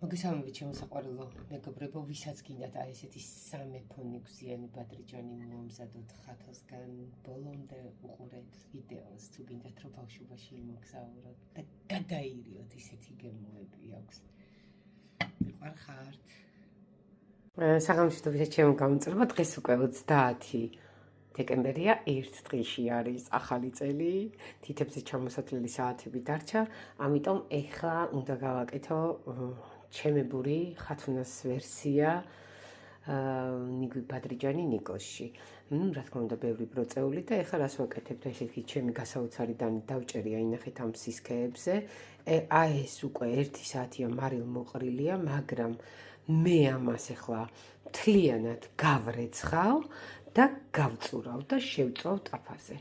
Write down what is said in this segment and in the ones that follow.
მოგესალმებით შემოსაყვარელო მეგობრებო, ვისაც გინდათ აი ესეთი სამეფო ნიგზიანი ბადრიჯანი მომზადოთ ხათოსგან, ბოლომდე უყურეთ ვიდეოს, თუ გინდათ რომ ბავშვობაში იმოგზაუროთ და გადაირიოთ, ისეთი გემოები აქვს. მიყარხართ. საღამოშობთ ჩემო გამომწერება, დღეს უკვე 30 დეკემბერია, ერთ დღეში არის ახალი წელი, თითებზე ჩამოსათვლელი საათები დარჩა, ამიტომ ეხლა უნდა გავაკეთო ჩემებური ხათუნას ვერსია ბადრიჯანი ნიკოსში. რა თქმა უნდა, ბევრი ბროწეული და ეხლა რას ვაკეთებ, ესეთი ჩემი გასაოცარი დანი დავჭერი, აინახეთ ამ სისქეებზე. ეს უკვე 1 საათია მარილ მოყრილია, მაგრამ მე ამას ეხლა მთლიანად გავრეცხავ და გავწურავ და შევწვავ ტაფაზე.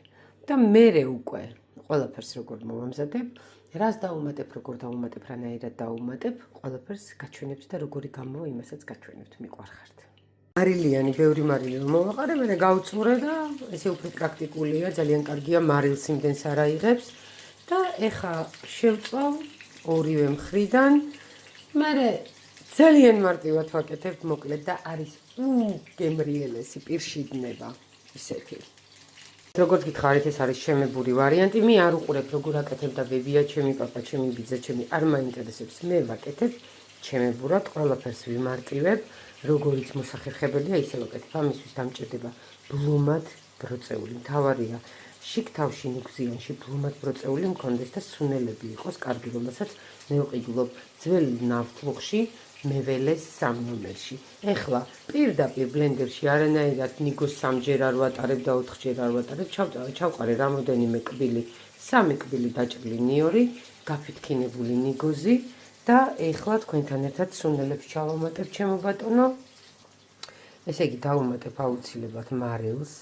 და მერე უკვე ყველაფერს როგორ მოვამზადებ, რას დაუმატებ, როგორ დაუმატებ, რანაირად დაუმატებ, ყველაფერს გაჩვენებთ და როგორი გამოვა, იმასაც გაჩვენებთ. მიყარხართ. მარილიანი, ბევრი მარილი მოვაყარე, მერე გავწურე და ესე უფრო პრაქტიკულია, ძალიან კარგია, მარილს იმდენს არ აიღებს და ეხა შევწვავ ორივე მხრიდან, მერე ძალიან მარტივად ვაკეთებ, მოკლედ და არის უგემრიელესი პირშიდნება ისეთი. როგორც გითხარით, ეს არის ჩემებური ვარიანტი, მე არ უყურებ როგორ აკეთებ და ბებია ჩემი, პაპა ჩემი, ბიძა ჩემი, არ მაინტერესებს, მე ვაკეთებ ჩემებურად, ყველაფერს ვიმარტივებ, როგორიც მოსახერხებელია, ისე ვაკეთებ. ამისთვის დამჭირდება ბლომად ბროწეული. მთავარია შიგ თავში ნიგზიანში ბლომად ბროწეული მქონდეს და სუნელები იყოს კარგი, რომელსაც მე ვყიდულობ ძველ ნავთლუღში, მეველეს 3 ნომერში. ეხლა პირდაპირ ბლენდერში არანაირად ნიგოს 3ჯერ არ ვატარებ და 4ჯერ არ ვატარებ, ჩავყარე რამოდენიმე კბილი, 3 კბილი დაჭრილი ნიორი, გაფითქინებული ნიგოზი და ეხლა თქვენთან ერთად სუნელებს ჩავამატებ, ჩემო ბატონო. ესე იგი დავუმატებ აუცილებლად მარილს.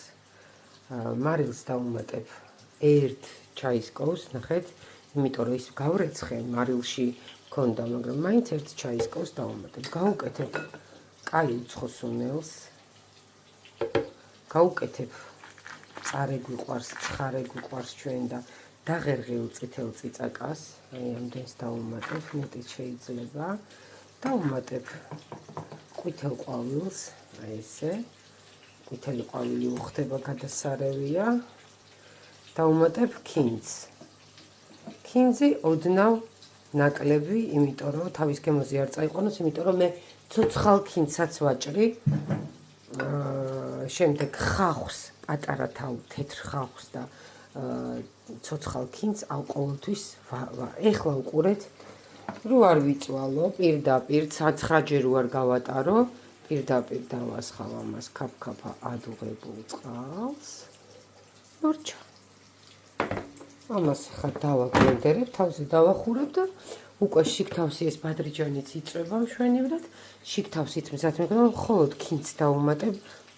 მარილს დავუმატებ 1 ჩაისკოვს, ნახეთ, იმიტომ რომ ის გავრეცხე მარილში ქონდა, მაგრამ მაინც 1 ჩაისკოვს დავუმატებ. გავუკეთებ კაი უცხო სუნელს. გავუკეთებ წარე გვიყვარს, ცხარე გვიყვარს ჩვენ და დაღერღილ წითელ წიწაკას, აი ამდენს დავუმატებ, მეტიც შეიძლება. დავუმატებ ყვითელ ყვავილს, აი ესე. ყვითელი ყვავილი უხდება, გადასარევია. დავუმატებ ქინძს. ქინძი ოდნავ ნაკლები, იმიტომ რომ თავის გემოზე არ წაიყვანოს, იმიტომ რომ მე ცოცხალ ქინძსაც ვაჭრი. შემდეგ ხახვს, პატარა თავ თეთრ ხახვს და ცოცხალ ქინძს ყოველთვის ეხლა უყურეთ, რო არ ვიწვალო, პირდაპირ 9ჯერ რო არ გავატარო, პირდაპირ დავასხავ ამას ქაფქაფა ადუღებულ წყალს. მორჩა. ამას ხა დავაგლენდერებ, თავზე დავახურებ და უკვე შიგ თავსი ეს ბადრიჯანიც იწვება მშვენივრად. შიგ თავსით მზადდება, მხოლოდ ქინძს დავუმატებ,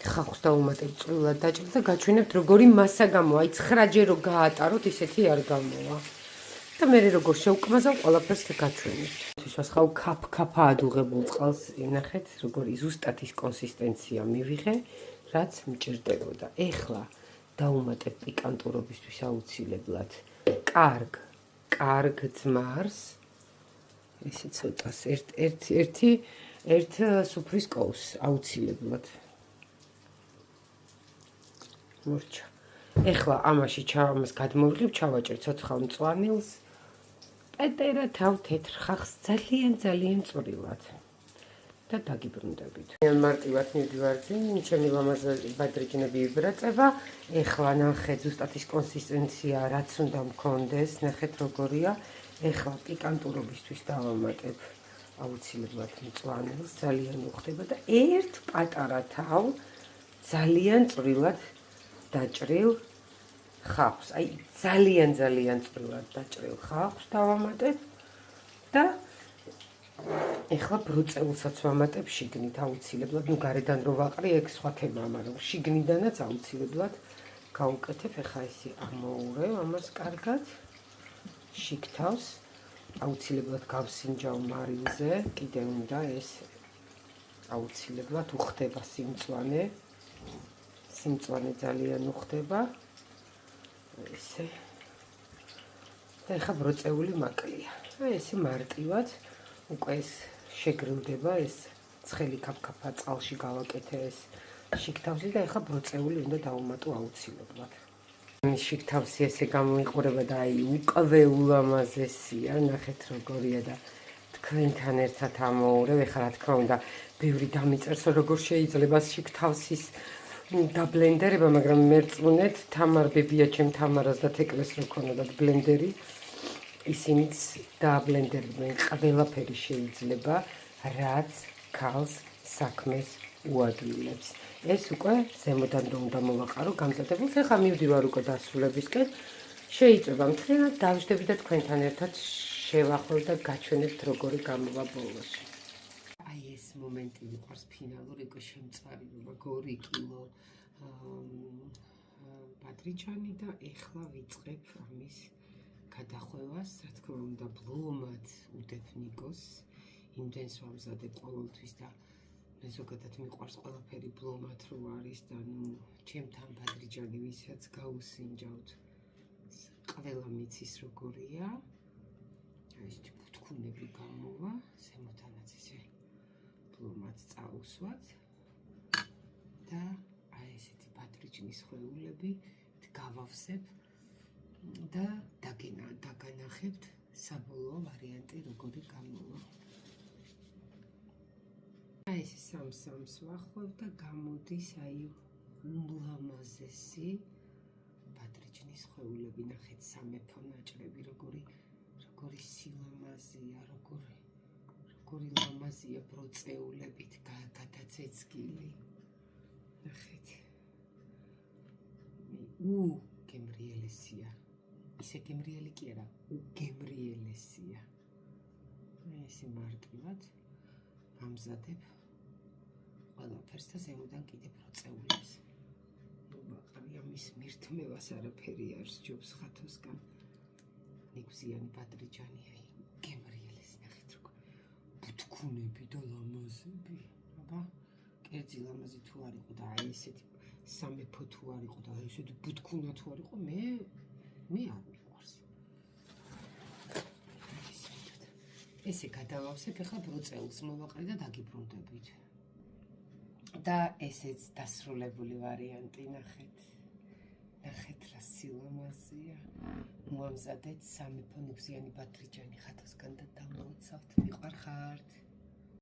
ხახვს დავუმატებ, წვრილად დაჭრილ და გაჩვენებთ როგორი მასა გამოვა. აი 9ჯერ რო გაატაროთ, ისეთი არ გამოვა. და მე როგორ შევკმაზავ, ყველაფერს გაჩვენებთ. ის ვასხავ ქაფქაფა ადუღებულ წყალს, ნახეთ, როგორი ზუსტად ის კონსისტენცია მივიღე, რაც მჭირდებოდა. ეხლა დავუმატებ პიკანტურობისთვის აუცილებლად კარგ ძმარს. ესე ცოტას ერთ სუფრის კოვს აუცილებლად. მორჩა. ეხლა ამაში ამას გადმოვიღებ, ჩავაჭერ ცოცხალ მწვანილს. პეტერა თავ თეთრ ხახს ძალიან წვრილად. და დაგიბრუნდებით. მარტივად მივდივარ წინ, ჩემი ლამაზი ბადრიჯნები იბრაწება. ეხლა ნახეთ, ზუსტად ის კონსისტენცია, რაც უნდა მქონდეს, ნახეთ როგორია. ეხლა პიკანტურობისთვის დავამატებ აუცილებლად მწვანილს, ძალიან უხდება და ერთ პატარა თავ ძალიან წვრილად დაჭრილ ხახვს. აი ძალიან წვრილად დაჭრილ ხახვს დავამატებ და ეხლა ბროწეულსაც ვამატებ შიგნით აუცილებლად, ნუ გარედან რო ვაყრი, ეგ სხვა თემაა, მაგრამ შიგნიდანაც აუცილებლად გავუკეთებ. ეხლა ესე ამოურევ ამას კარგად. შიგ თავს აუცილებლად გავსინჯავ მარილზე, კიდევ უნდა ეს აუცილებლად უხდება სიმწვანე. სიმწვანე ძალიან უხდება. ესე. და ეხლა ბროწეული მაკლია. აი ესე მარტივად უკვე ეს შეგრილდება ეს ცხელი ქაფქაფა წყალში გავაკეთე ეს შიგთავსი და ეხლა ბროწეული უნდა დავუმატო აუცილებლად. შიგთავსი ესე გამოიყურება და აი უკვე ულამაზესია, ნახეთ როგორია და თქვენთან ერთად ამოურევ. ეხლა რა თქმა უნდა ბევრი დამიწერს როგორ შეიძლება შიგთავსის დაბლენდერება, მაგრამ მერწმუნეთ თამარ ბებია ჩემ თამარას და თეკლეს რო ქონოდათ ბლენდერი, ისინიც დააბლენდერდნენ ყველაფერი შეიძლება, რაც ქალს საქმეს უადვილებს. ეს უკვე ზემოდან უნდა მოვაყარო გამზადებულს. ეხლა მივდივარ უკვე დასრულებისკენ. შეიძლება მთლიანად დავждები და თქვენთან ერთად შევახვევ და გაჩვენებთ როგორი გამოვა ბოლოში. აი ეს მომენტი მიყვარს ფინალური, უკვე შემწარი რომ 2 კილო ბადრიჯანი და ეხლა ვიწყებ ამის გადახვევას. რა თქმა უნდა ბლომად უდებ ნიკოს, იმდენს ვამზადებ ყოველთვის და მე ზოგადად მიყვარს ყველაფერი ბლომად რო არის და ნუ ჩემთან ბადრიჯანი ვისაც გაუსინჯავთ ყველა მიცის როგორია. ეს ბუთქუნები გამოვა, ზემოდანაც ისე ბლომად წაუსვათ და აი ესეთი ბადრიჯნის ხვეულები გავავსებ და დაგანახებთ საბოლოო ვარიანტი როგორი გამოვა. აი ეს სამ-სამს ვახვევ და გამოდის აი ულამაზესი ბადრიჯნის ხვეულები. ნახეთ სამეფო ნაჭრები როგორი სილამაზეა, როგორი ლამაზია ბროწეულებით გადაცეცკილი. ნახეთ. გემრიელესია. ისე გემრიელი კი არა, უგემრიელესია. ესე მარტივად ამზადებ ყველაფერს და ზემოდან კიდე ბროწეულებს. ვაყარი ამის მირთმევას არაფერი არ სჯობს ხათოსგან. ნიგვზიანი ბადრიჯანი, აი გემრიელეს ნახეთ როგორ ბუთქუნები და ლამაზები. აბა, კერძი ლამაზი თუ არ იყო და აი ესეთი სამეფო თუ არ იყო და აი ესეთი ბუთქუნა თუ არ იყო, მე არ მიყვარს. ესე გადავავსებ, ეხლა ბროწეულს მოვაყრე და დაგიბრუნდებით. და ესეც დასრულებული ვარიანტი, ნახეთ. ნახეთ რა სილამაზეა. მოამზადეთ სამეფო ნიგვზიანი ბადრიჯანი ხათოსგან და დამოვიცავთ. მიყვარხართ.